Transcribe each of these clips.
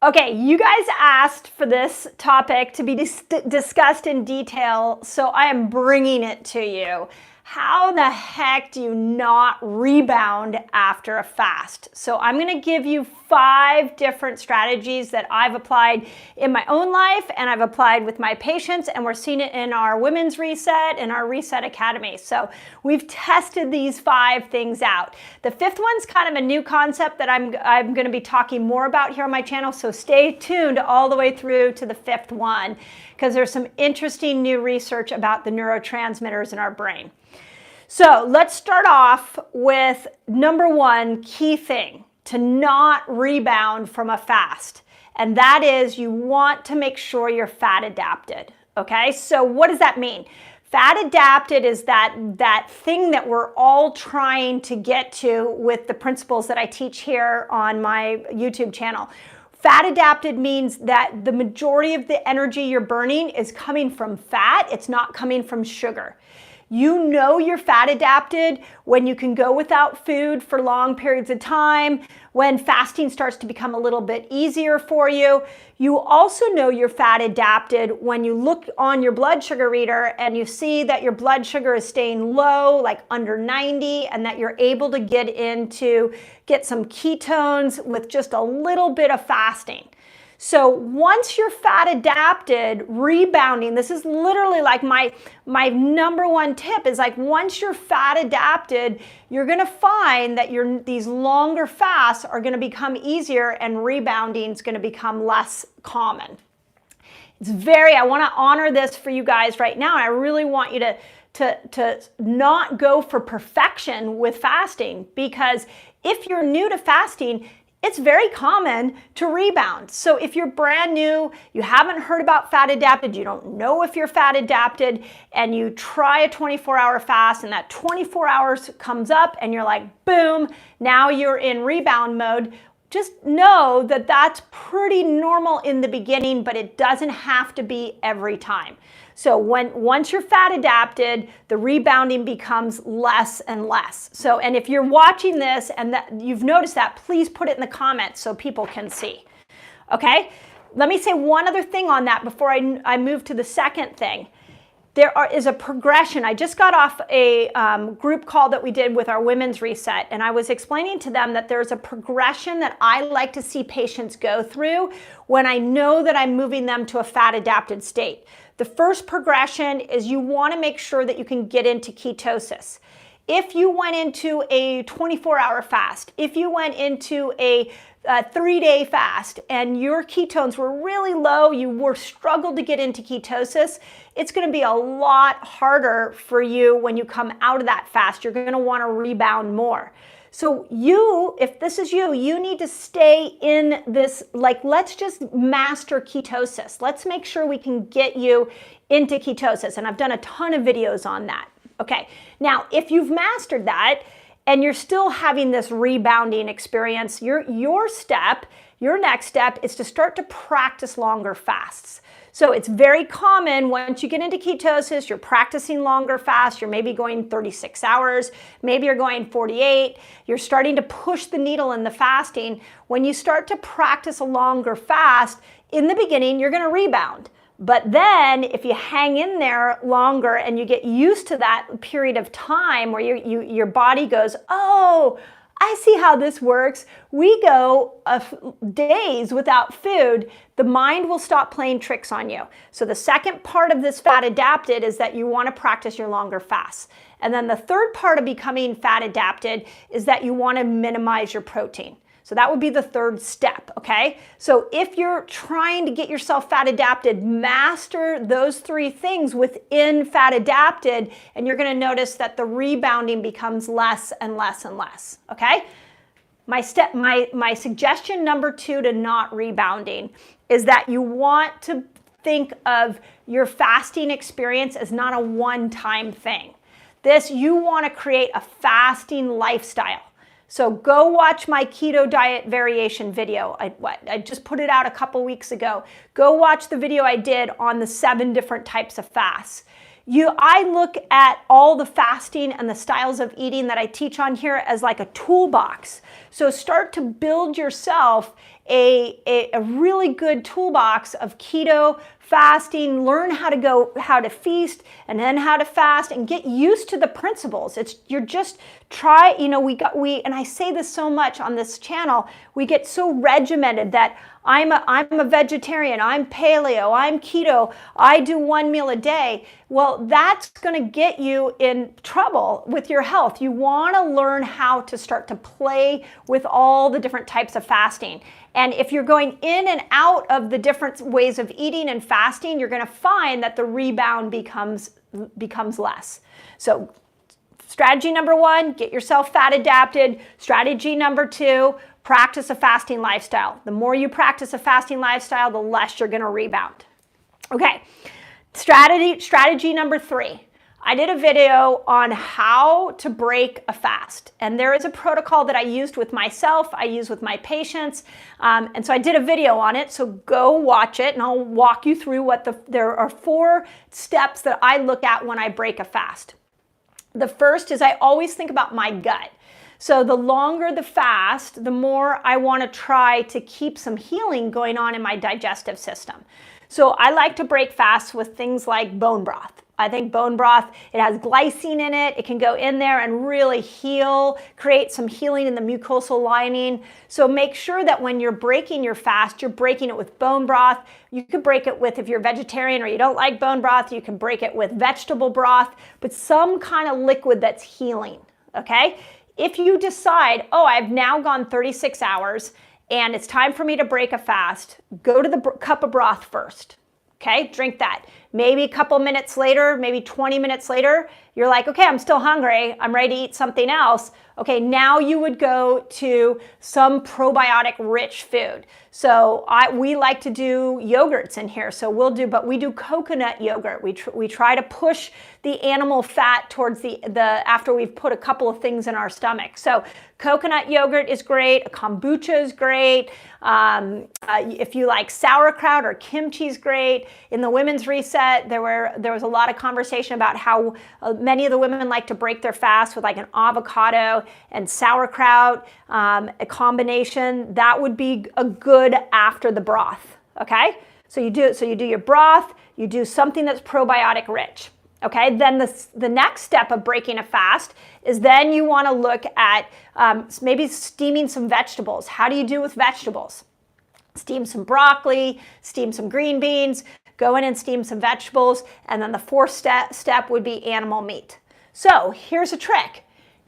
Okay, you guys asked for this topic to be discussed in detail, so I am bringing it to you. How the heck do you not rebound after a fast? So I'm going to give you 5 different strategies that I've applied in my own life and I've applied with my patients, and we're seeing it in our Women's Reset and our Reset Academy. So we've tested these 5 things out. The 5th one's kind of a new concept that I'm going to be talking more about here on my channel, so stay tuned all the way through to the 5th one, because there's some interesting new research about the neurotransmitters in our brain. So let's start off with number 1 key thing to not rebound from a fast. And that is, you want to make sure you're fat adapted. Okay, so what does that mean? Fat adapted is that thing that we're all trying to get to with the principles that I teach here on my YouTube channel. Fat adapted means that the majority of the energy you're burning is coming from fat. It's not coming from sugar. You know you're fat adapted when you can go without food for long periods of time, when fasting starts to become a little bit easier for you. You also know you're fat adapted when you look on your blood sugar reader and you see that your blood sugar is staying low, like under 90, and that you're able to get some ketones with just a little bit of fasting. So once you're fat adapted, rebounding, this is literally like my number 1 tip is like, once you're fat adapted, you're going to find that these longer fasts are going to become easier and rebounding is going to become less common. I want to honor this for you guys right now. And I really want you to not go for perfection with fasting, because if you're new to fasting, it's very common to rebound. So if you're brand new, you haven't heard about fat adapted, you don't know if you're fat adapted, and you try a 24-hour fast and that 24 hours comes up and you're like, boom, now you're in rebound mode, just know that that's pretty normal in the beginning, but it doesn't have to be every time. So once you're fat adapted, the rebounding becomes less and less. So, and if you're watching this and that you've noticed that, please put it in the comments so people can see. Okay, let me say one other thing on that before I move to the second thing. There is a progression. I just got off a group call that we did with our Women's Reset, and I was explaining to them that there's a progression that I like to see patients go through when I know that I'm moving them to a fat adapted state. The first progression is you want to make sure that you can get into ketosis. If you went into a 24-hour fast, if you went into a 3-day fast and your ketones were really low, you struggled to get into ketosis, it's going to be a lot harder for you when you come out of that fast. You're going to want to rebound more. So if this is you need to stay in this, like, let's just master ketosis. Let's make sure we can get you into ketosis. And I've done a ton of videos on that. Okay, now if you've mastered that and you're still having this rebounding experience, your next step is to start to practice longer fasts. So it's very common once you get into ketosis, you're practicing longer fasts, you're maybe going 36 hours, maybe you're going 48, you're starting to push the needle in the fasting. When you start to practice a longer fast, in the beginning, you're going to rebound. But then if you hang in there longer and you get used to that period of time where your body goes, oh, I see how this works. We go days without food, the mind will stop playing tricks on you. So the second part of this fat adapted is that you want to practice your longer fasts. And then the third part of becoming fat adapted is that you want to minimize your protein. So that would be the third step, okay? So if you're trying to get yourself fat adapted, master those 3 things within fat adapted, and you're gonna notice that the rebounding becomes less and less and less, okay? My suggestion number 2 to not rebounding is that you want to think of your fasting experience as not a one-time thing. You wanna create a fasting lifestyle. So go watch my keto diet variation video. I just put it out a couple weeks ago. Go watch the video I did on the 7 different types of fasts. I look at all the fasting and the styles of eating that I teach on here as like a toolbox. So start to build yourself a really good toolbox of keto fasting, learn how to feast and then how to fast, and get used to the principles. And I say this so much on this channel, we get so regimented that I'm a vegetarian, I'm paleo, I'm keto, I do one meal a day. Well, that's going to get you in trouble with your health. You want to learn how to start to play with all the different types of fasting. And if you're going in and out of the different ways of eating and fasting, you're going to find that the rebound becomes less. So strategy number 1, get yourself fat adapted. Strategy number 2, practice a fasting lifestyle. The more you practice a fasting lifestyle, the less you're going to rebound. Okay, strategy number 3. I did a video on how to break a fast, and there is a protocol that I used with myself, I use with my patients, and so I did a video on it, so go watch it and I'll walk you through there are 4 steps that I look at when I break a fast. The first is I always think about my gut. So the longer the fast, the more I want to try to keep some healing going on in my digestive system. So I like to break fasts with things like bone broth. I think bone broth, it has glycine in it. It can go in there and really heal, create some healing in the mucosal lining. So make sure that when you're breaking your fast, you're breaking it with bone broth. You could break it with, if you're vegetarian or you don't like bone broth, you can break it with vegetable broth, but some kind of liquid that's healing, okay? If you decide, oh, I've now gone 36 hours and it's time for me to break a fast, go to the cup of broth first. Okay, drink that. Maybe a couple minutes later, maybe 20 minutes later, you're like, okay, I'm still hungry. I'm ready to eat something else. Okay, now you would go to some probiotic rich food. So we like to do yogurts in here. So but we do coconut yogurt. We try to push the animal fat towards after we've put a couple of things in our stomach. So coconut yogurt is great. Kombucha is great. If you like sauerkraut or kimchi is great. In the Women's Reset, there was a lot of conversation about how many of the women like to break their fast with like an avocado and sauerkraut, a combination. That would be a good after the broth, okay? So you do your broth, you do something that's probiotic rich. Okay, then the next step of breaking a fast is then you want to look at maybe steaming some vegetables. How do you do with vegetables? Steam some broccoli, steam some green beans, go in and steam some vegetables, and then the 4th step would be animal meat. So here's a trick.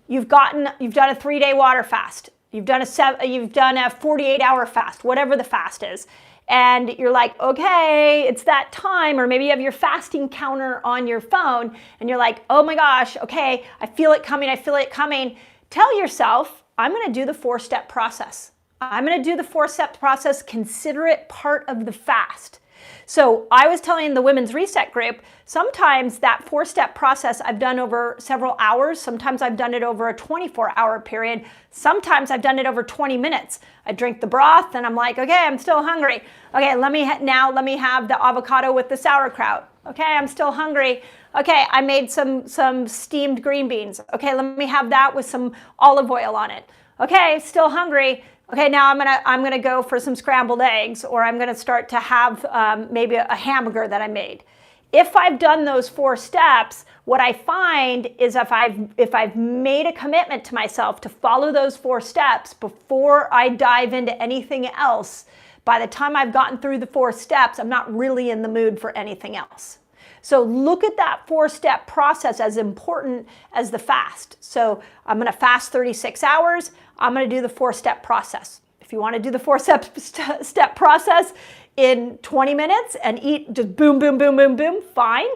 You've done a 3-day water fast. You've done a 48-hour fast, whatever the fast is. And you're like, okay, it's that time, or maybe you have your fasting counter on your phone and you're like, oh my gosh, okay, I feel it coming. Tell yourself, I'm going to do the 4-step process. I'm going to do the 4-step process, consider it part of the fast. So I was telling the Women's Reset group, sometimes that 4-step process I've done over several hours. Sometimes I've done it over a 24-hour period. Sometimes I've done it over 20 minutes. I drink the broth and I'm like, okay, I'm still hungry. Okay, let me have the avocado with the sauerkraut. Okay, I'm still hungry. Okay, I made some steamed green beans. Okay, let me have that with some olive oil on it. Okay, still hungry. Okay, now I'm gonna go for some scrambled eggs, or I'm gonna start to have maybe a hamburger that I made. If I've done those 4 steps, what I find is if I've made a commitment to myself to follow those 4 steps before I dive into anything else, by the time I've gotten through the 4 steps, I'm not really in the mood for anything else. So look at that 4-step process as important as the fast. So I'm going to fast 36 hours. I'm going to do the 4-step process. If you want to do the 4-step process in 20 minutes and eat just boom, boom, boom, boom, boom, fine.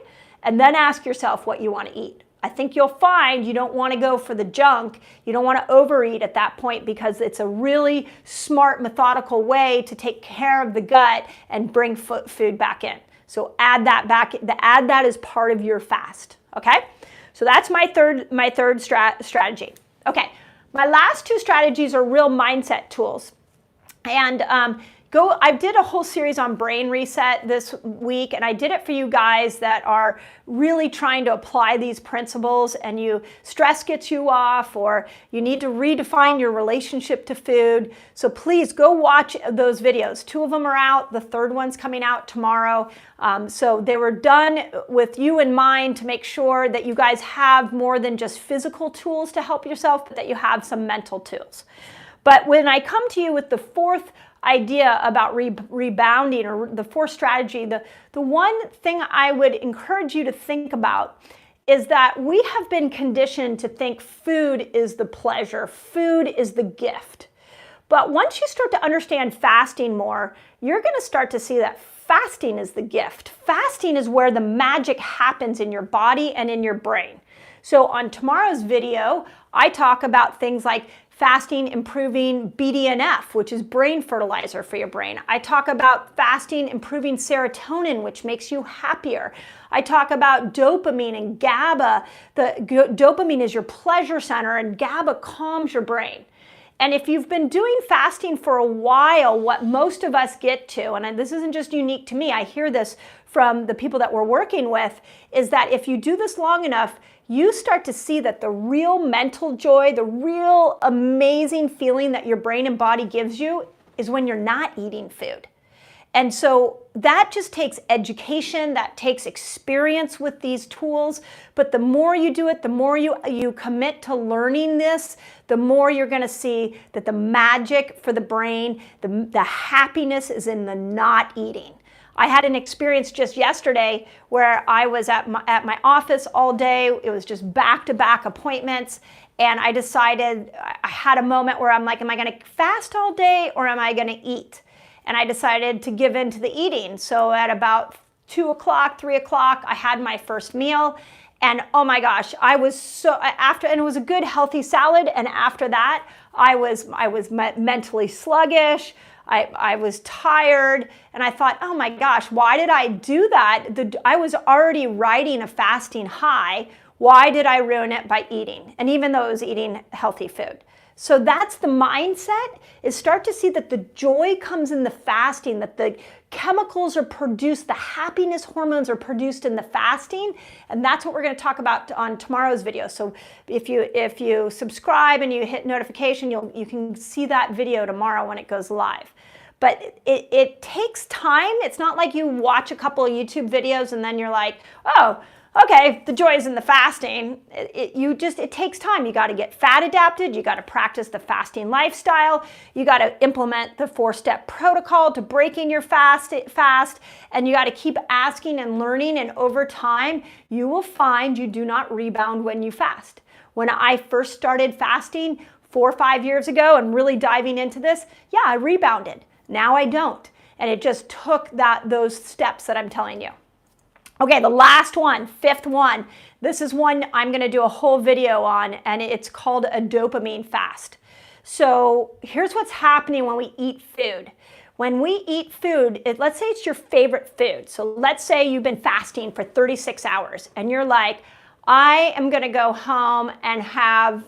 And then ask yourself what you want to eat. I think you'll find you don't want to go for the junk. You don't want to overeat at that point, because it's a really smart, methodical way to take care of the gut and bring food back in. So add that as part of your fast, okay? So that's my third strategy. Okay, my last 2 strategies are real mindset tools. And I did a whole series on brain reset this week, and I did it for you guys that are really trying to apply these principles, and stress gets you off, or you need to redefine your relationship to food. So please go watch those videos. 2 of them are out. The 3rd one's coming out tomorrow. So they were done with you in mind to make sure that you guys have more than just physical tools to help yourself, but that you have some mental tools. But when I come to you with the 4th idea about rebounding, or the 4th strategy, the one thing I would encourage you to think about is that we have been conditioned to think food is the pleasure, food is the gift. But once you start to understand fasting more, you're going to start to see that fasting is the gift. Fasting is where the magic happens in your body and in your brain. So on tomorrow's video, I talk about things like fasting improving BDNF, which is brain fertilizer for your brain. I talk about fasting improving serotonin, which makes you happier. I talk about dopamine and GABA. Dopamine is your pleasure center, and GABA calms your brain. And if you've been doing fasting for a while, what most of us get to, and this isn't just unique to me, I hear this from the people that we're working with, is that if you do this long enough, you start to see that the real mental joy, the real amazing feeling that your brain and body gives you is when you're not eating food. And so that just takes education, that takes experience with these tools. But the more you do it, the more you commit to learning this, the more you're going to see that the magic for the brain, the happiness is in the not eating. I had an experience just yesterday where I was at my office all day. It was just back-to-back appointments. And I decided, I had a moment where I'm like, am I going to fast all day or am I going to eat? And I decided to give in to the eating. So at about 2 o'clock, 3 o'clock, I had my first meal. And oh my gosh, I was and it was a good healthy salad. And after that, I was mentally sluggish. I was tired, and I thought, oh my gosh, why did I do that? I was already riding a fasting high. Why did I ruin it by eating? And even though I was eating healthy food. So that's the mindset, is start to see that the joy comes in the fasting, that the chemicals are produced, the happiness hormones are produced in the fasting, and that's what we're going to talk about on tomorrow's video. So if you subscribe and you hit notification, you can see that video tomorrow when it goes live. But it takes time. It's not like you watch a couple of YouTube videos and then you're like, oh, okay, the joy is in the fasting. It takes time. You got to get fat adapted. You got to practice the fasting lifestyle. You got to implement the 4-step protocol to breaking your fast, and you got to keep asking and learning. And over time, you will find you do not rebound when you fast. When I first started fasting 4 or 5 years ago and really diving into this, yeah, I rebounded. Now I don't. And it just took those steps that I'm telling you. Okay, the last one, 5th one. This is one I'm going to do a whole video on, and it's called a dopamine fast. So here's what's happening when we eat food. When we eat food, let's say it's your favorite food. So let's say you've been fasting for 36 hours, and you're like, I am going to go home and have,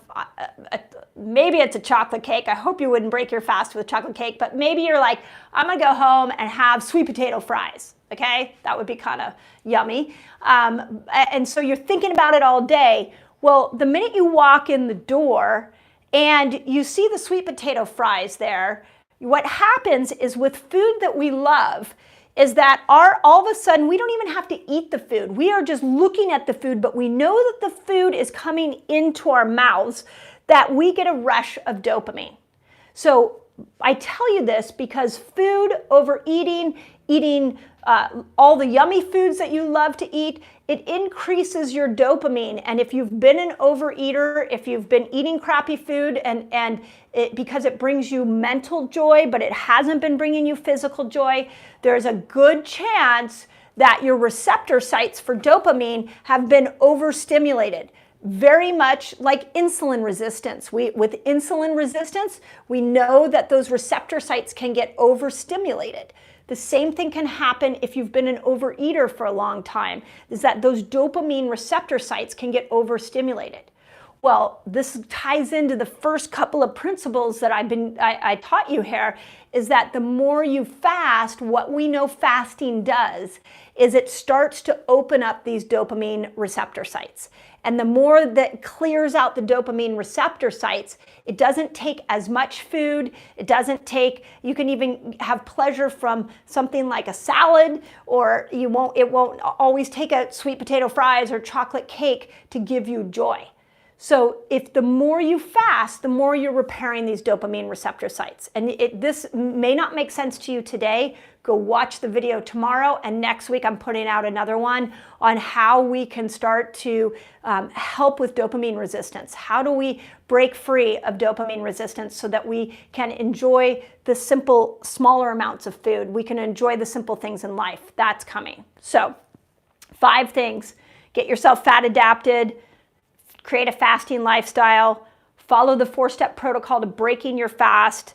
maybe it's a chocolate cake. I hope you wouldn't break your fast with chocolate cake, but maybe you're like, I'm going to go home and have sweet potato fries. Okay, that would be kind of yummy. And so you're thinking about it all day. Well, the minute you walk in the door and you see the sweet potato fries there, what happens is with food that we love is that all of a sudden we don't even have to eat the food. We are just looking at the food, but we know that the food is coming into our mouths, that we get a rush of dopamine. So I tell you this because food, overeating, eating all the yummy foods that you love to eat, it increases your dopamine. And if you've been an overeater, if you've been eating crappy food because it brings you mental joy, but it hasn't been bringing you physical joy, there's a good chance that your receptor sites for dopamine have been overstimulated. Very much like insulin resistance. With insulin resistance, we know that those receptor sites can get overstimulated. The same thing can happen if you've been an overeater for a long time, is that those dopamine receptor sites can get overstimulated. Well, this ties into the first couple of principles that I taught you here, is that the more you fast, what we know fasting does is it starts to open up these dopamine receptor sites. And the more that clears out the dopamine receptor sites, it doesn't take as much food. It doesn't take, you can even have pleasure from something like a salad, or it won't always take a sweet potato fries or chocolate cake to give you joy. So if the more you fast, the more you're repairing these dopamine receptor sites. And this may not make sense to you today. Go watch the video tomorrow, and next week I'm putting out another one on how we can start to help with dopamine resistance. How do we break free of dopamine resistance so that we can enjoy the simple, smaller amounts of food? We can enjoy the simple things in life. That's coming. So 5 things. Get yourself fat adapted. Create a fasting lifestyle, follow the 4-step protocol to breaking your fast,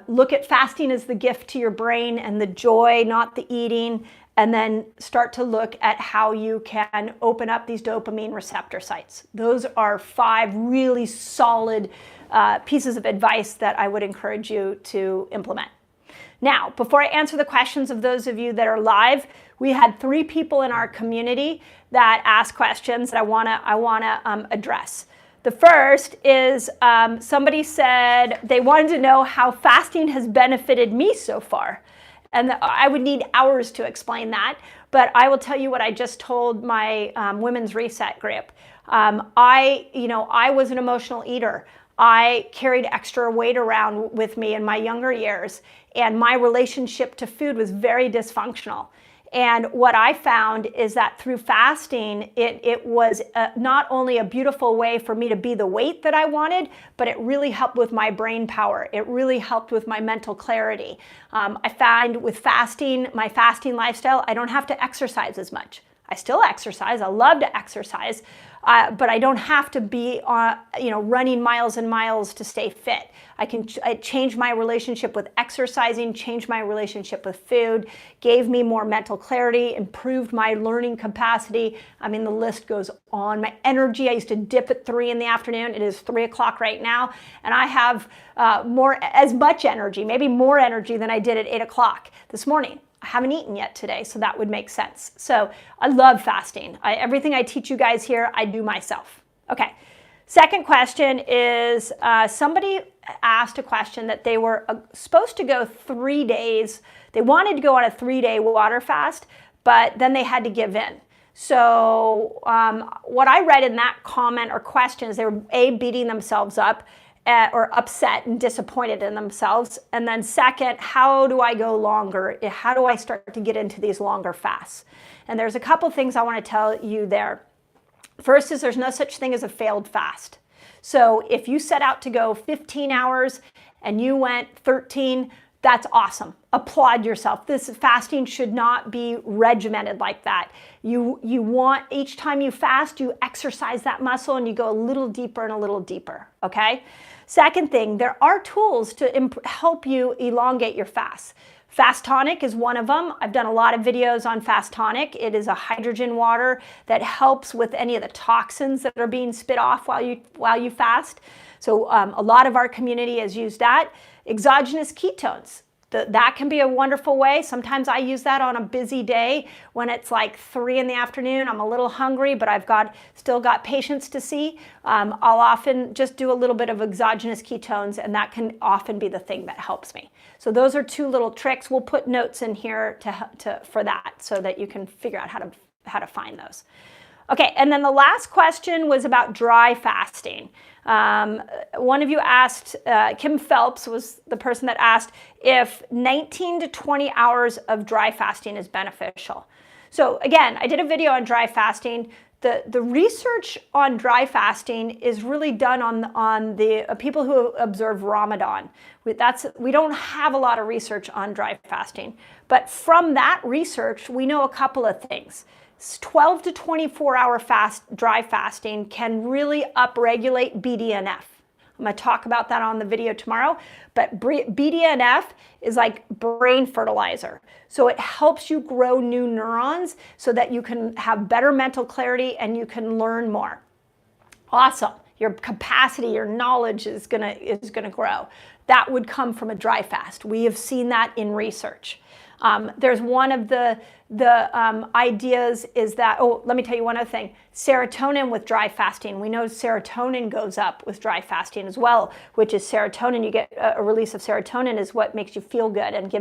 look at fasting as the gift to your brain and the joy, not the eating, and then start to look at how you can open up these dopamine receptor sites. Those are 5 really solid pieces of advice that I would encourage you to implement. Now, before I answer the questions of those of you that are live, we had 3 people in our community that asked questions that I wanna address. The first is somebody said they wanted to know how fasting has benefited me so far. And I would need hours to explain that, but I will tell you what I just told my Women's Reset group. I was an emotional eater. I carried extra weight around with me in my younger years, and my relationship to food was very dysfunctional. And what I found is that through fasting, it was not only a beautiful way for me to be the weight that I wanted, but it really helped with my brain power. It really helped with my mental clarity. I find with fasting, my fasting lifestyle, I don't have to exercise as much. I still exercise. I love to exercise, but I don't have to be running miles and miles to stay fit. I change my relationship with exercising, change my relationship with food, gave me more mental clarity, improved my learning capacity. I mean, the list goes on. My energy, I used to dip at 3 in the afternoon. It is 3 o'clock right now, and I have as much energy, maybe more energy than I did at 8 o'clock this morning. I haven't eaten yet today, so that would make sense. So I love fasting. Everything I teach you guys here, I do myself. Okay, second question is somebody asked a question that they were supposed to go 3 days. They wanted to go on a 3-day water fast, but then they had to give in. So what I read in that comment or question is they were beating themselves up, or upset and disappointed in themselves. And then second, how do I go longer? How do I start to get into these longer fasts? And there's a couple things I want to tell you there. First is there's no such thing as a failed fast. So if you set out to go 15 hours and you went 13, that's awesome. Applaud yourself. This fasting should not be regimented like that. You want, each time you fast, you exercise that muscle and you go a little deeper and a little deeper, okay? Second thing, there are tools to help you elongate your fast. Fast tonic is one of them. I've done a lot of videos on fast tonic. It is a hydrogen water that helps with any of the toxins that are being spit off while you fast. So a lot of our community has used that. Exogenous ketones. That can be a wonderful way. Sometimes I use that on a busy day when it's like 3 in the afternoon. I'm a little hungry, but I've still got patients to see. I'll often just do a little bit of exogenous ketones, and that can often be the thing that helps me. So those are 2 little tricks. We'll put notes in here for that so that you can figure out how to find those. Okay, and then the last question was about dry fasting. One of you asked, Kim Phelps was the person that asked if 19 to 20 hours of dry fasting is beneficial. So again, I did a video on dry fasting. The research on dry fasting is really done on the people who observe Ramadan. We don't have a lot of research on dry fasting, but from that research, we know a couple of things. 12 to 24 hour dry fasting can really upregulate BDNF. I'm going to talk about that on the video tomorrow, but BDNF is like brain fertilizer. So it helps you grow new neurons so that you can have better mental clarity and you can learn more. Awesome. Your capacity, your knowledge is gonna grow. That would come from a dry fast. We have seen that in research. There's one of the ideas is that, let me tell you one other thing. Serotonin with dry fasting. We know serotonin goes up with dry fasting as well, which is serotonin. You get a release of serotonin is what makes you feel good and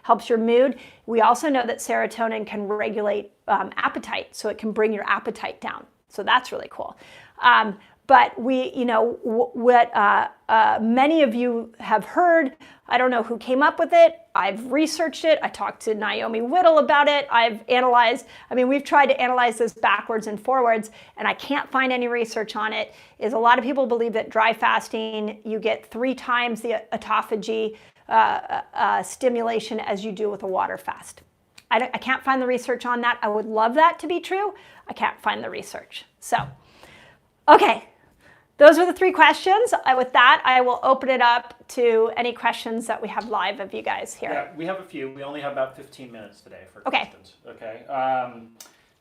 helps your mood. We also know that serotonin can regulate appetite, so it can bring your appetite down. So that's really cool. But what many of you have heard, I don't know who came up with it. I've researched it. I talked to Naomi Whittle about it. We've tried to analyze this backwards and forwards, and I can't find any research on it. Is a lot of people believe that dry fasting, you get 3 times the autophagy stimulation as you do with a water fast. I can't find the research on that. I would love that to be true. I can't find the research. So, okay. Those are the 3 questions. With that, I will open it up to any questions that we have live of you guys here. Yeah, we have a few. We only have about 15 minutes today for questions. Okay.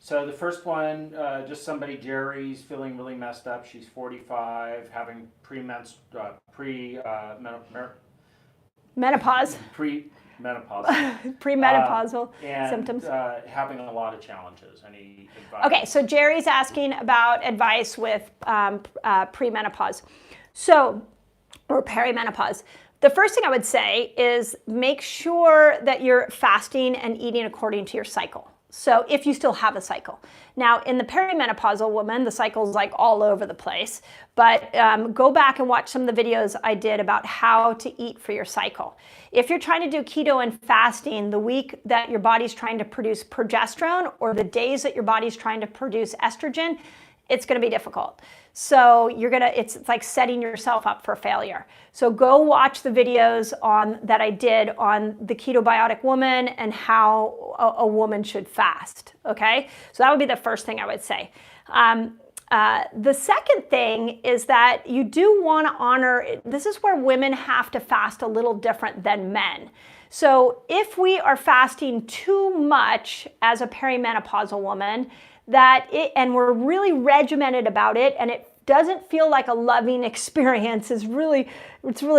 So the first one, just somebody, Jerry's feeling really messed up. She's 45, having Menopause. Premenopausal symptoms. Having a lot of challenges. Any advice? Okay, so Jerry's asking about advice with premenopause. Or perimenopause. The first thing I would say is make sure that you're fasting and eating according to your cycle. So if you still have a cycle. Now, in the perimenopausal woman, the cycle's like all over the place, but go back and watch some of the videos I did about how to eat for your cycle. If you're trying to do keto and fasting, the week that your body's trying to produce progesterone or the days that your body's trying to produce estrogen, it's going to be difficult. So it's like setting yourself up for failure. So go watch the videos that I did on the ketobiotic woman and how a woman should fast. Okay, so that would be the first thing I would say. The second thing is that you do want to honor. This is where women have to fast a little different than men. So if we are fasting too much as a perimenopausal woman, and we're really regimented about it, and it doesn't feel like a loving experience, it's really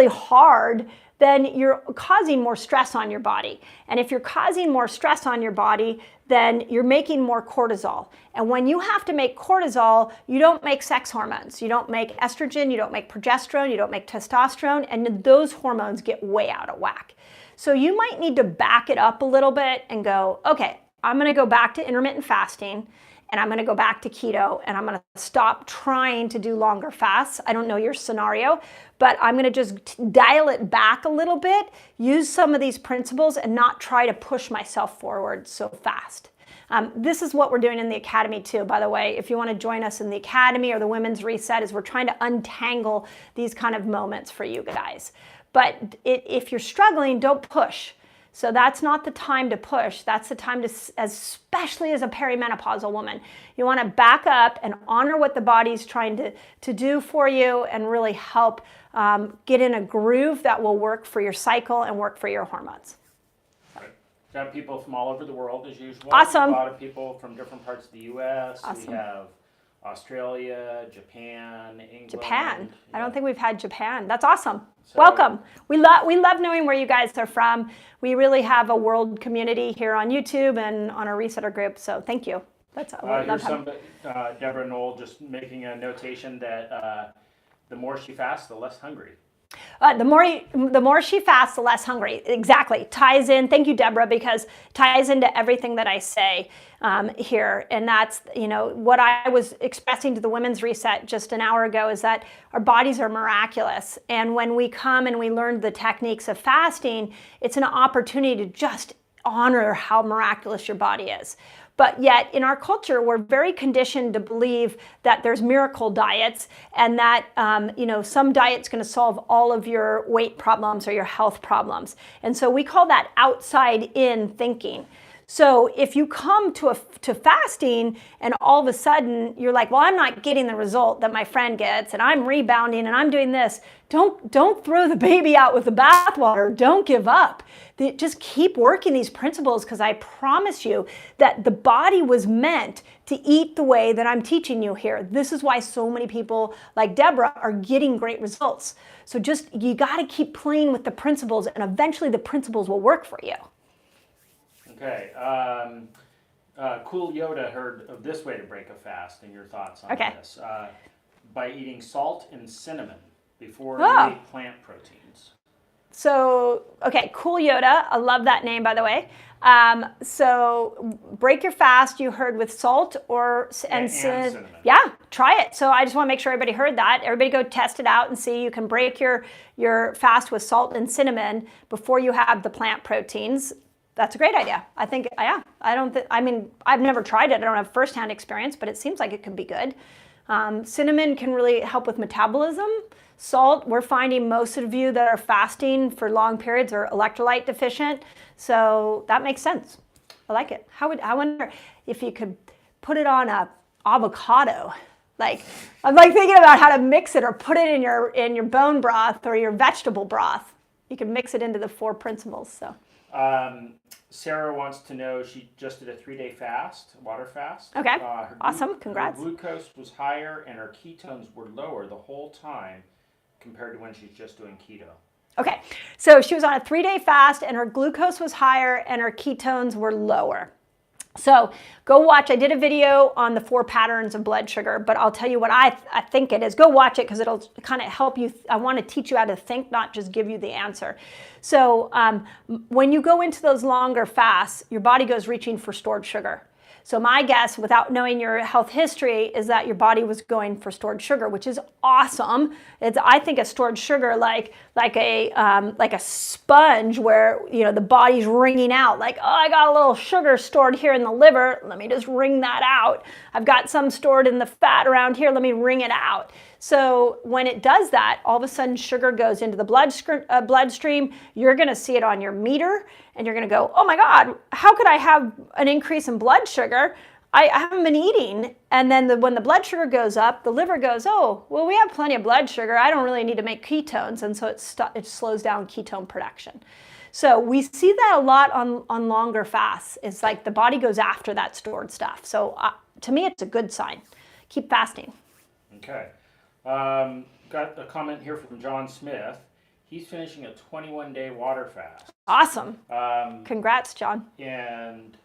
hard, then you're causing more stress on your body. And if you're causing more stress on your body, then you're making more cortisol. And when you have to make cortisol, you don't make sex hormones. You don't make estrogen, you don't make progesterone, you don't make testosterone, and those hormones get way out of whack. So you might need to back it up a little bit and go, okay, I'm gonna go back to intermittent fasting, and I'm going to go back to keto, and I'm going to stop trying to do longer fasts. I don't know your scenario, but I'm going to just dial it back a little bit, use some of these principles, and not try to push myself forward so fast. This is what we're doing in the Academy too, by the way. If you want to join us in the Academy or the Women's Reset, is we're trying to untangle these kind of moments for you guys. But if you're struggling, don't push. So that's not the time to push. That's the time to, especially as a perimenopausal woman, you want to back up and honor what the body's trying to do for you and really help get in a groove that will work for your cycle and work for your hormones. Right. We have people from all over the world as usual. Awesome. A lot of people from different parts of the U.S. Awesome. We have Australia, Japan, England. Japan. Yeah. I don't think we've had Japan. That's awesome. So, welcome. We love knowing where you guys are from. We really have a world community here on YouTube and on our Resetter group. So thank you. That's here's Deborah Knoll just making a notation that the more she fasts, the less hungry. The more she fasts, the less hungry. Exactly. Ties in. Thank you, Deborah, because ties into everything that I say here. And that's, what I was expressing to the Women's Reset just an hour ago is that our bodies are miraculous. And when we come and we learn the techniques of fasting, it's an opportunity to just honor how miraculous your body is. But yet in our culture, we're very conditioned to believe that there's miracle diets and that, some diet's going to solve all of your weight problems or your health problems. And so we call that outside in thinking. So if you come to fasting and all of a sudden you're like, well, I'm not getting the result that my friend gets and I'm rebounding and I'm doing this, don't throw the baby out with the bathwater. Don't give up. Just keep working these principles, because I promise you that the body was meant to eat the way that I'm teaching you here. This is why so many people like Deborah are getting great results. So you got to keep playing with the principles, and eventually the principles will work for you. Okay. Cool Yoda heard of this way to break a fast, and your thoughts on this. By eating salt and cinnamon before you eat plant proteins. So, okay, Cool Yoda. I love that name, by the way. So break your fast, you heard, with salt and cinnamon. Yeah, try it. So I just want to make sure everybody heard that. Everybody go test it out and see. You can break your fast with salt and cinnamon before you have the plant proteins. That's a great idea. I think, yeah, I've never tried it. I don't have firsthand experience, but it seems like it could be good. Cinnamon can really help with metabolism. Salt, we're finding most of you that are fasting for long periods are electrolyte deficient. So that makes sense. I like it. I wonder if you could put it on a avocado. I'm thinking about how to mix it, or put it in your bone broth or your vegetable broth. You can mix it into the 4 principles. So. Sarah wants to know, she just did a 3-day fast, water fast. Okay, awesome, congrats. Her glucose was higher and her ketones were lower the whole time compared to when she's just doing keto. Okay, so she was on a 3-day fast and her glucose was higher and her ketones were lower. So go watch, I did a video on the 4 patterns of blood sugar, but I'll tell you what I think it is. Go watch it, because it'll kind of help you. I want to teach you how to think, not just give you the answer. So when you go into those longer fasts, your body goes reaching for stored sugar. So my guess, without knowing your health history, is that your body was going for stored sugar, which is awesome. I think of stored sugar like a sponge, where the body's wringing out. Like, oh, I got a little sugar stored here in the liver. Let me just wring that out. I've got some stored in the fat around here. Let me wring it out. So when it does that, all of a sudden sugar goes into the bloodstream. You're going to see it on your meter, and you're going to go, oh my God, how could I have an increase in blood sugar? I haven't been eating. And then when the blood sugar goes up, the liver goes, oh, well, we have plenty of blood sugar. I don't really need to make ketones. And so it slows down ketone production. So we see that a lot on longer fasts. It's like the body goes after that stored stuff. So to me, it's a good sign. Keep fasting. Okay. Got a comment here from John Smith. He's finishing a 21-day water fast. Awesome. Congrats, John. And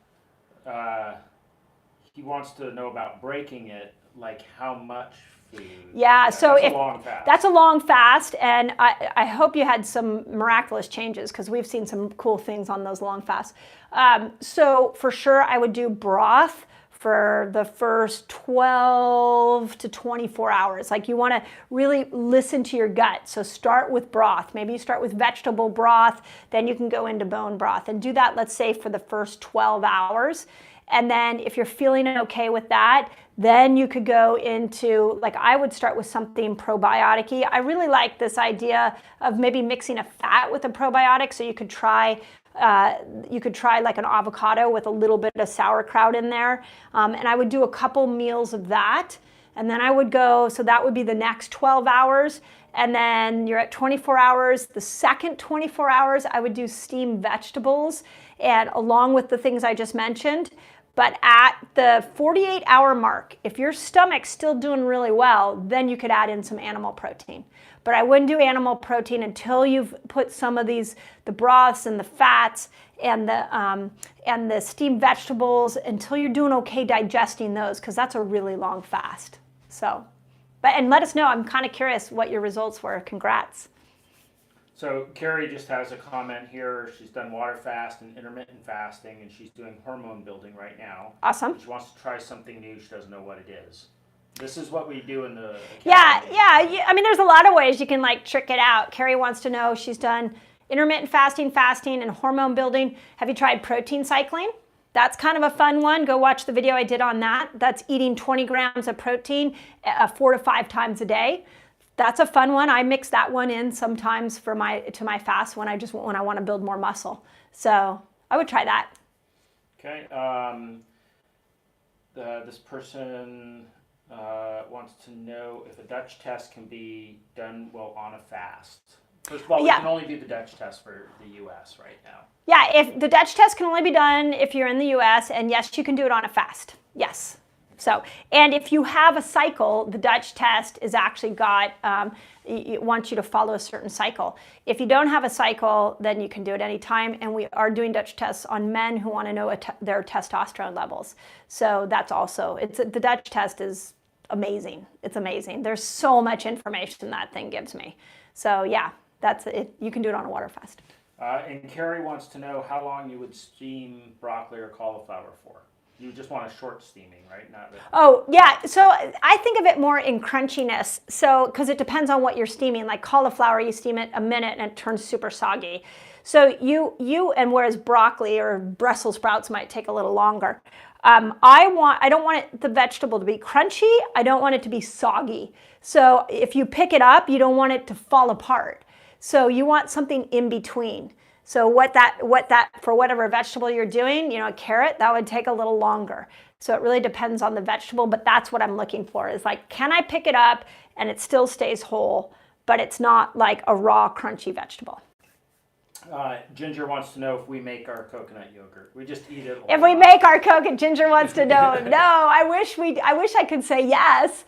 he wants to know about breaking it, like how much food. Yeah, so that's a long fast. That's a long fast, and I hope you had some miraculous changes, because we've seen some cool things on those long fasts. So for sure, I would do broth for the first 12 to 24 hours. Like, you want to really listen to your gut. So start with broth. Maybe you start with vegetable broth, then you can go into bone broth, and do that, let's say, for the first 12 hours. And then if you're feeling okay with that, then you could go into, like, I would start with something probiotic-y. I really like this idea of maybe mixing a fat with a probiotic. So you could try like an avocado with a little bit of sauerkraut in there. And I would do a couple meals of that. And then I would go, so that would be the next 12 hours. And then you're at 24 hours. The second 24 hours, I would do steamed vegetables, and along with the things I just mentioned. But at the 48-hour mark, if your stomach's still doing really well, then you could add in some animal protein. But I wouldn't do animal protein until you've put some of the broths and the fats and the steamed vegetables, until you're doing okay digesting those, because that's a really long fast. So, and let us know. I'm kind of curious what your results were. Congrats. So Carrie just has a comment here. She's done water fast and intermittent fasting, and she's doing hormone building right now. Awesome. She wants to try something new. She doesn't know what it is. This is what we do in the academy. Yeah. I mean, there's a lot of ways you can trick it out. Carrie wants to know, she's done intermittent fasting, and hormone building. Have you tried protein cycling? That's kind of a fun one. Go watch the video I did on that. That's eating 20 grams of protein 4 to 5 times a day. That's a fun one. I mix that one in sometimes to my fast when I want to build more muscle. So I would try that. Okay. This person wants to know if a Dutch test can be done while on a fast. First of all, we can only do the Dutch test for the U.S. right now. Yeah, if the Dutch test can only be done if you're in the U.S., and yes, you can do it on a fast. Yes. So, and if you have a cycle, the Dutch test is actually got, it wants you to follow a certain cycle. If you don't have a cycle, then you can do it anytime. And we are doing Dutch tests on men who want to know their testosterone levels. So that's also, the Dutch test is amazing. It's amazing. There's so much information that thing gives me. So yeah, that's it. You can do it on a water fast. And Carrie wants to know how long you would steam broccoli or cauliflower for. You just want a short steaming, right? Not really. Oh, yeah. So I think of it more in crunchiness. So, because it depends on what you're steaming. Like cauliflower, you steam it a minute and it turns super soggy. So and whereas broccoli or Brussels sprouts might take a little longer. I don't want the vegetable to be crunchy. I don't want it to be soggy. So if you pick it up, you don't want it to fall apart. So you want something in between. So what that for whatever vegetable you're doing, a carrot, that would take a little longer. So it really depends on the vegetable, but that's what I'm looking for is like, can I pick it up and it still stays whole, but it's not like a raw, crunchy vegetable. Ginger wants to know if we make our coconut yogurt. We just eat it. If we make our coconut, Ginger wants to know. No, I wish I could say yes.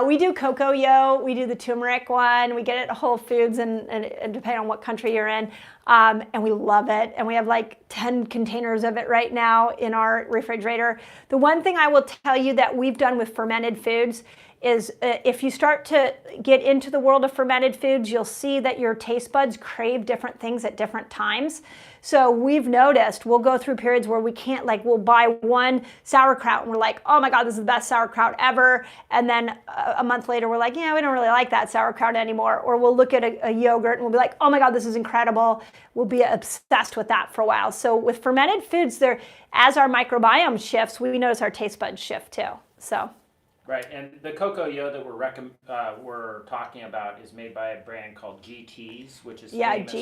We do cocoa yo. We do the turmeric one. We get it at Whole Foods and depending on what country you're in. And we love it. And we have like 10 containers of it right now in our refrigerator. The one thing I will tell you that we've done with fermented foods is if you start to get into the world of fermented foods, you'll see that your taste buds crave different things at different times. So we've noticed we'll go through periods where we can't, like we'll buy one sauerkraut and we're like, oh my God, this is the best sauerkraut ever. And then a month later, we're like, yeah, we don't really like that sauerkraut anymore. Or we'll look at a yogurt and we'll be like, oh my God, this is incredible. We'll be obsessed with that for a while. So with fermented foods, as our microbiome shifts, we notice our taste buds shift too. So. Right, and the cocoa yo that we're talking about is made by a brand called GT's, which is famous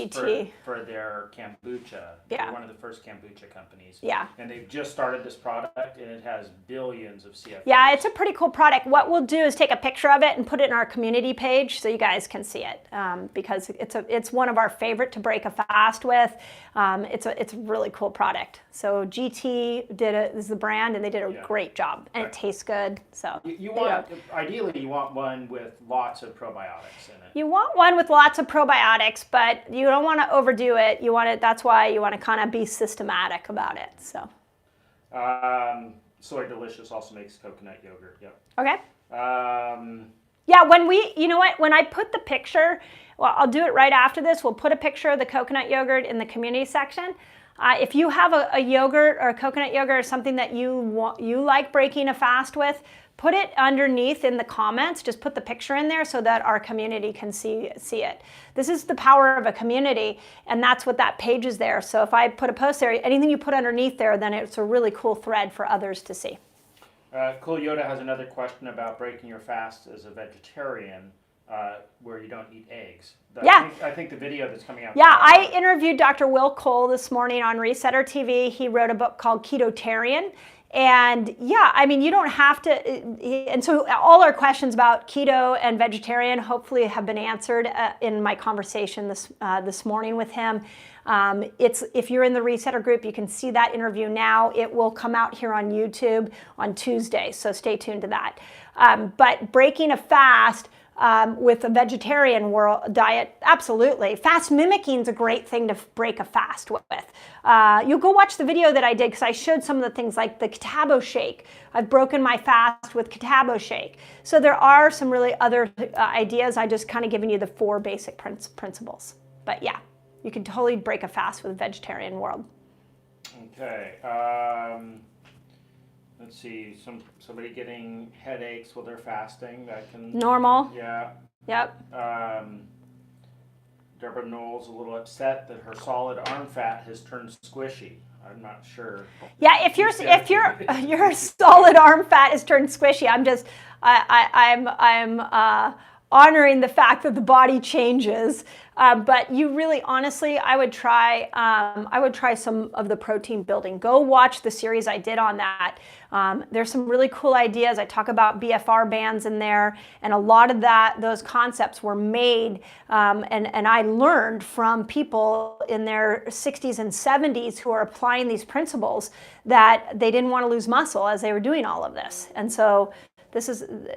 for their kombucha. Yeah. They're one of the first kombucha companies. Yeah. And they've just started this product, and it has billions of CFUs. Yeah, it's a pretty cool product. What we'll do is take a picture of it and put it in our community page so you guys can see it because it's one of our favorite to break a fast with. It's a really cool product. So GT is the brand, and they did a great job, and it tastes good. So. Ideally, you want one with lots of probiotics in it. You want one with lots of probiotics, but you don't want to overdo it. That's why you want to kind of be systematic about it. So. Soy Delicious also makes coconut yogurt. Yep. Okay. Yeah, when I put the picture, well, I'll do it right after this. We'll put a picture of the coconut yogurt in the community section. If you have a yogurt or a coconut yogurt or something that you like breaking a fast with, put it underneath in the comments. Just put the picture in there so that our community can see it. This is the power of a community, and that's what that page is there. So if I put a post there, anything you put underneath there, then it's a really cool thread for others to see. Cool Yoda has another question about breaking your fast as a vegetarian, where you don't eat eggs. I think the video that's coming out. Yeah, I interviewed Dr. Will Cole this morning on Resetter TV. He wrote a book called Ketotarian. And yeah, I mean, you don't have to, and so all our questions about keto and vegetarian hopefully have been answered in my conversation this morning with him. If you're in the Resetter group, you can see that interview now. It will come out here on YouTube on Tuesday, so stay tuned to that. But breaking a fast with a vegetarian diet, absolutely. Fast mimicking is a great thing to break a fast with. You'll go watch the video that I did because I showed some of the things like the Ketabo shake. I've broken my fast with Ketabo shake. So there are some really other ideas. I just kind of given you the 4 basic principles. But yeah, you can totally break a fast with a vegetarian world. Okay. Let's see, somebody getting headaches while they're fasting. That can normal. Yeah. Yep. Deborah Knowles a little upset that her solid arm fat has turned squishy. I'm not sure. Yeah, if your solid arm fat has turned squishy, I'm honoring the fact that the body changes. But you really, honestly, I would try some of the protein building. Go watch the series I did on that. There's some really cool ideas. I talk about BFR bands in there, and a lot of those concepts were made, and I learned from people in their 60s and 70s who are applying these principles that they didn't want to lose muscle as they were doing all of this. And so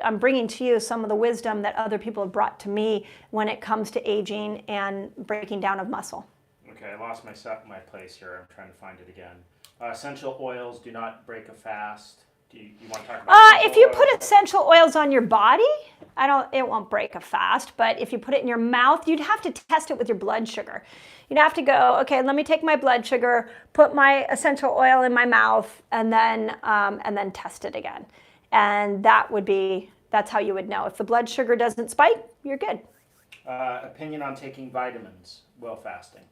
I'm bringing to you some of the wisdom that other people have brought to me when it comes to aging and breaking down of muscle. Okay, I lost my place here. I'm trying to find it again. Essential oils do not break a fast. Do you want to talk about if you put essential oils on your body, it won't break a fast, but if you put it in your mouth, you'd have to test it with your blood sugar. You'd have to go, okay, let me take my blood sugar, put my essential oil in my mouth, and then test it again. And that's how you would know. If the blood sugar doesn't spike, you're good. Opinion on taking vitamins while fasting.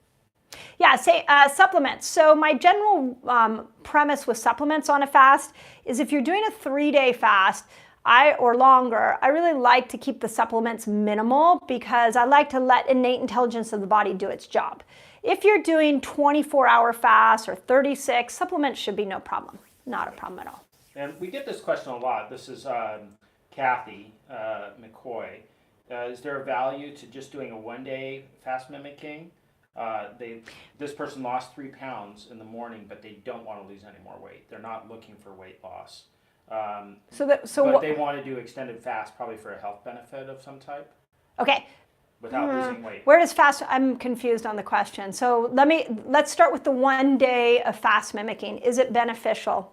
Yeah, say supplements. So my general premise with supplements on a fast is if you're doing a 3-day fast or longer, I really like to keep the supplements minimal because I like to let innate intelligence of the body do its job. If you're doing 24-hour fasts or 36, supplements should be no problem. Not a problem at all. And we get this question a lot. This is Kathy McCoy. Is there a value to just doing a 1-day fast mimicking? This person lost 3 pounds in the morning, but they don't want to lose any more weight. They're not looking for weight loss. But they want to do extended fast, probably for a health benefit of some type. Okay. Without losing weight. Where does fast? I'm confused on the question. So let's start with the 1 day of fast mimicking. Is it beneficial?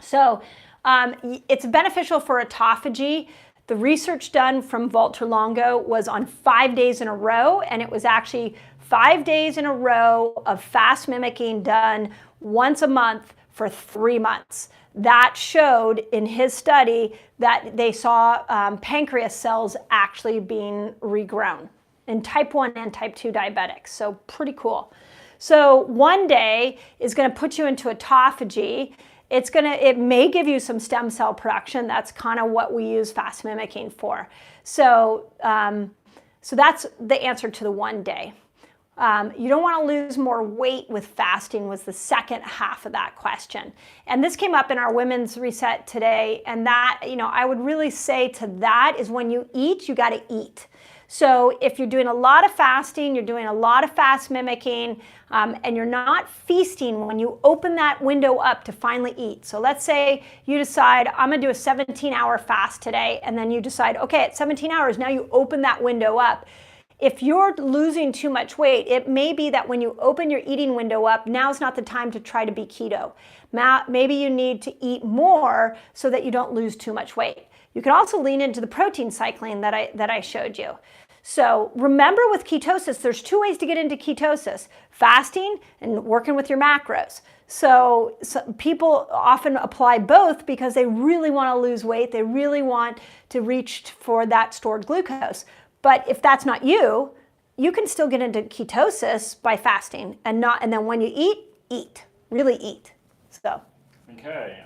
So it's beneficial for autophagy. The research done from Walter Longo was on 5 days in a row, and it was actually 5 days in a row of fast mimicking done once a month for 3 months. That showed in his study that they saw pancreas cells actually being regrown in type 1 and type 2 diabetics. So pretty cool. So 1 day is going to put you into autophagy. It may give you some stem cell production. That's kind of what we use fast mimicking for. So that's the answer to the 1 day. You don't want to lose more weight with fasting was the second half of that question. And this came up in our Women's Reset today. And that, I would really say to that is when you eat, you got to eat. So if you're doing a lot of fasting, you're doing a lot of fast mimicking, and you're not feasting when you open that window up to finally eat. So let's say you decide, I'm going to do a 17-hour fast today, and then you decide, okay, at 17 hours, now you open that window up. If you're losing too much weight, it may be that when you open your eating window up, now's not the time to try to be keto. Maybe you need to eat more so that you don't lose too much weight. You can also lean into the protein cycling that I showed you. So remember with ketosis, there's 2 ways to get into ketosis: fasting and working with your macros. So people often apply both because they really want to lose weight. They really want to reach for that stored glucose. But if that's not you, you can still get into ketosis by fasting and then when you eat, really eat. So. Okay.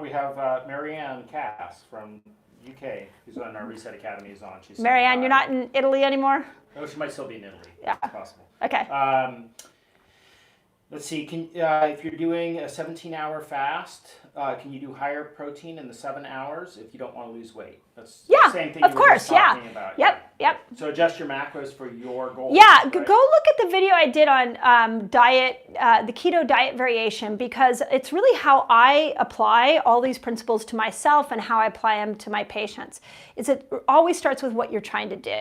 We have Marianne Cass from UK, who's on our Reset Academy, is on. She's Marianne, you're not in Italy anymore? No, she might still be in Italy. Yeah. It's possible. Okay. Let's see. If you're doing a 17-hour fast, can you do higher protein in the 7 hours if you don't want to lose weight? That's the same thing you were just talking about. Yep. So adjust your macros for your goals. Yeah, right? Go look at the video I did on the keto diet variation, because it's really how I apply all these principles to myself and how I apply them to my patients. It always starts with what you're trying to do.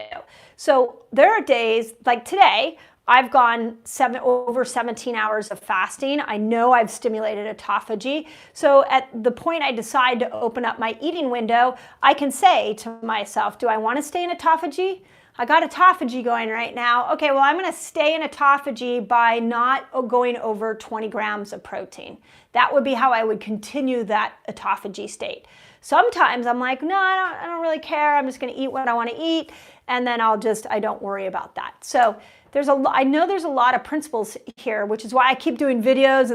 So there are days like today, I've gone over 17 hours of fasting. I know I've stimulated autophagy. So at the point I decide to open up my eating window, I can say to myself, do I want to stay in autophagy? I got autophagy going right now. Okay, well, I'm going to stay in autophagy by not going over 20 grams of protein. That would be how I would continue that autophagy state. Sometimes I'm like, no, I don't really care. I'm just going to eat what I want to eat. And then I don't worry about that. So I know there's a lot of principles here, which is why I keep doing videos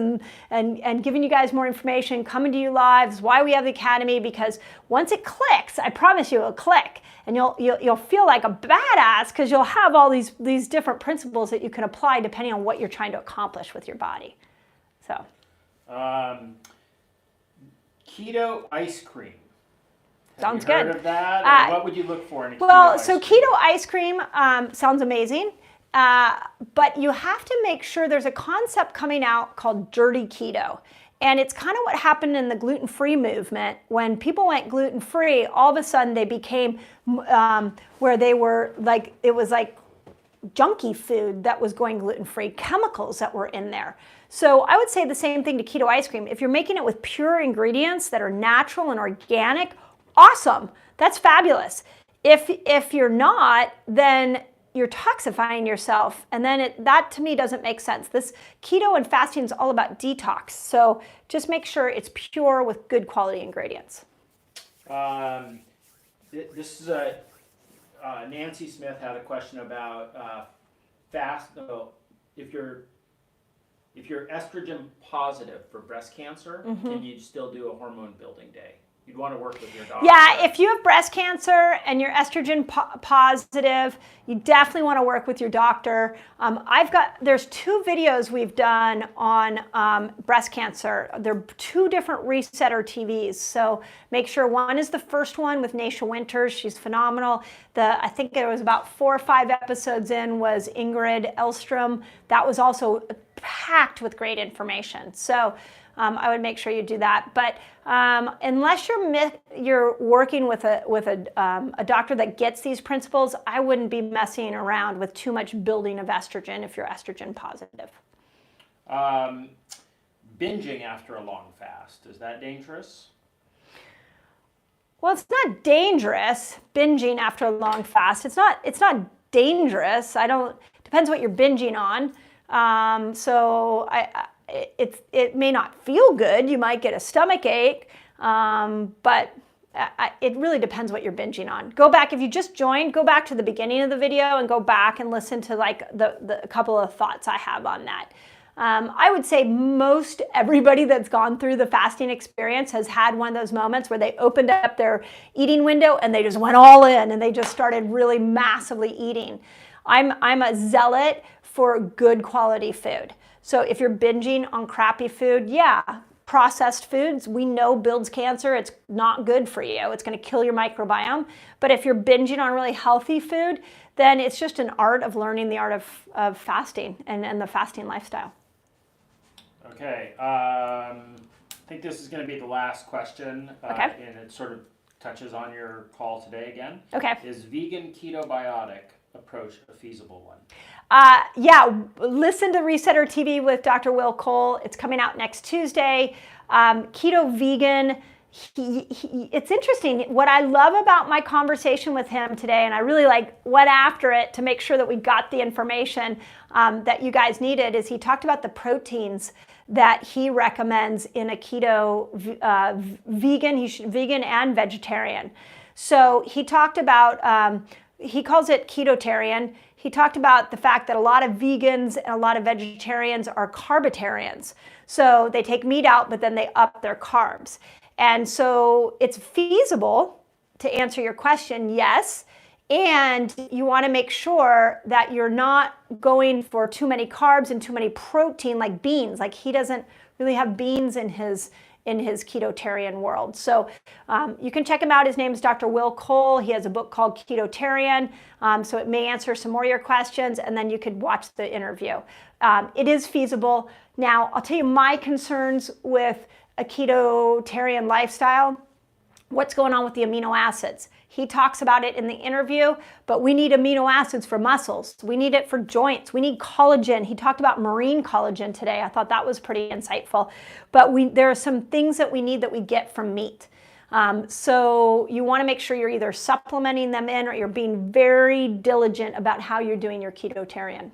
and giving you guys more information, coming to you live. This is why we have the Academy, because once it clicks, I promise you it'll click, and you'll feel like a badass because you'll have all these different principles that you can apply depending on what you're trying to accomplish with your body. So, keto ice cream. Sounds good. Heard of that? What would you look for in a keto ice cream? Keto ice cream sounds amazing, but you have to make sure there's a concept coming out called dirty keto. And it's kind of what happened in the gluten-free movement. When people went gluten-free, all of a sudden they became where they were like, it was like junky food that was going gluten-free, chemicals that were in there. So I would say the same thing to keto ice cream. If you're making it with pure ingredients that are natural and organic, awesome. That's fabulous. If you're not, then you're toxifying yourself, and then that to me doesn't make sense. This keto and fasting is all about detox, so just make sure it's pure with good quality ingredients. This is Nancy Smith had a question about fast. If you're estrogen positive for breast cancer, can you still do a hormone building day? You'd want to work with your doctor. Yeah, if you have breast cancer and you're estrogen positive, you definitely want to work with your doctor. There's 2 videos we've done on breast cancer. They're 2 different resetter TVs. So make sure one is the first one with Naisha Winters. She's phenomenal. I think it was about 4 or 5 episodes in was Ingrid Elstrom. That was also packed with great information. So I would make sure you do that. But unless you're working with a doctor that gets these principles, I wouldn't be messing around with too much building of estrogen if you're estrogen positive. Binging after a long fast, is that dangerous? Well, it's not dangerous, binging after a long fast. It's not dangerous. Depends what you're binging on. It may not feel good. You might get a stomach ache, but it really depends what you're binging on. Go back, if you just joined, go back to the beginning of the video and go back and listen to like the couple of thoughts I have on that. I would say most everybody that's gone through the fasting experience has had one of those moments where they opened up their eating window and they just went all in and they just started really massively eating. I'm a zealot for good quality food. So if you're binging on crappy food, processed foods, we know builds cancer. It's not good for you. It's going to kill your microbiome. But if you're binging on really healthy food, then it's just an art of learning the art of fasting and the fasting lifestyle. Okay. I think this is going to be the last question. Okay. And it sort of touches on your call today again. Okay. Is vegan ketobiotic approach a feasible one? Listen to Resetter TV with Dr. Will Cole. It's coming out next Tuesday. Keto vegan. It's interesting. What I love about my conversation with him today, and I really went after it to make sure that we got the information that you guys needed, is he talked about the proteins that he recommends in a keto vegan and vegetarian. So he talked about, he calls it ketotarian. He talked about the fact that a lot of vegans and a lot of vegetarians are carbitarians. So they take meat out, but then they up their carbs. And so it's feasible, to answer your question, yes. And you want to make sure that you're not going for too many carbs and too many protein, like beans. Like he doesn't really have beans in his ketotarian world. So you can check him out. His name is Dr. Will Cole. He has a book called Ketotarian. So it may answer some more of your questions, and then you could watch the interview. It is feasible. Now, I'll tell you my concerns with a ketotarian lifestyle. What's going on with the amino acids? He talks about it in the interview, but we need amino acids for muscles. We need it for joints. We need collagen. He talked about marine collagen today. I thought that was pretty insightful. But there are some things that we need that we get from meat. So you want to make sure you're either supplementing them in or you're being very diligent about how you're doing your ketotarian.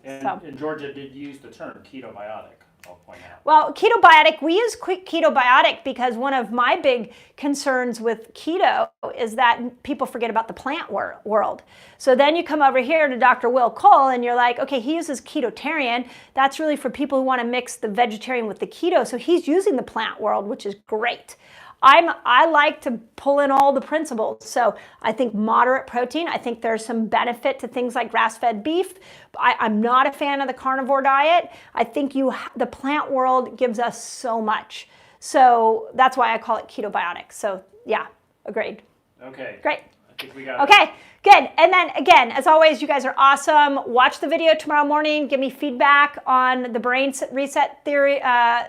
And Georgia did use the term ketobiotic. I'll point out. Well, ketobiotic, we use ketobiotic because one of my big concerns with keto is that people forget about the plant world. So then you come over here to Dr. Will Cole and you're like, okay, he uses ketotarian. That's really for people who want to mix the vegetarian with the keto. So he's using the plant world, which is great. I like to pull in all the principles. So I think moderate protein. I think there's some benefit to things like grass-fed beef. I'm not a fan of the carnivore diet. I think the plant world gives us so much. So that's why I call it ketobiotic. So yeah, agreed. Okay. Great. I think we got Okay. it. Good. And then again, as always, you guys are awesome. Watch the video tomorrow morning. Give me feedback on the brain reset theory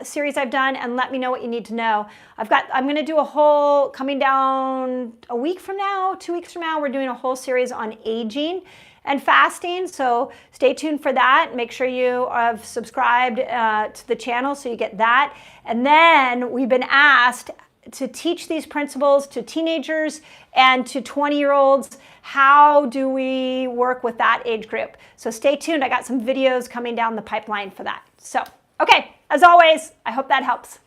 series I've done, and let me know what you need to know. I'm going to do a whole, coming down a week from now, 2 weeks from now, we're doing a whole series on aging and fasting. So stay tuned for that. Make sure you have subscribed to the channel so you get that. And then we've been asked to teach these principles to teenagers and to 20-year-olds. How do we work with that age group? So stay tuned. I got some videos coming down the pipeline for that. So, okay, as always, I hope that helps.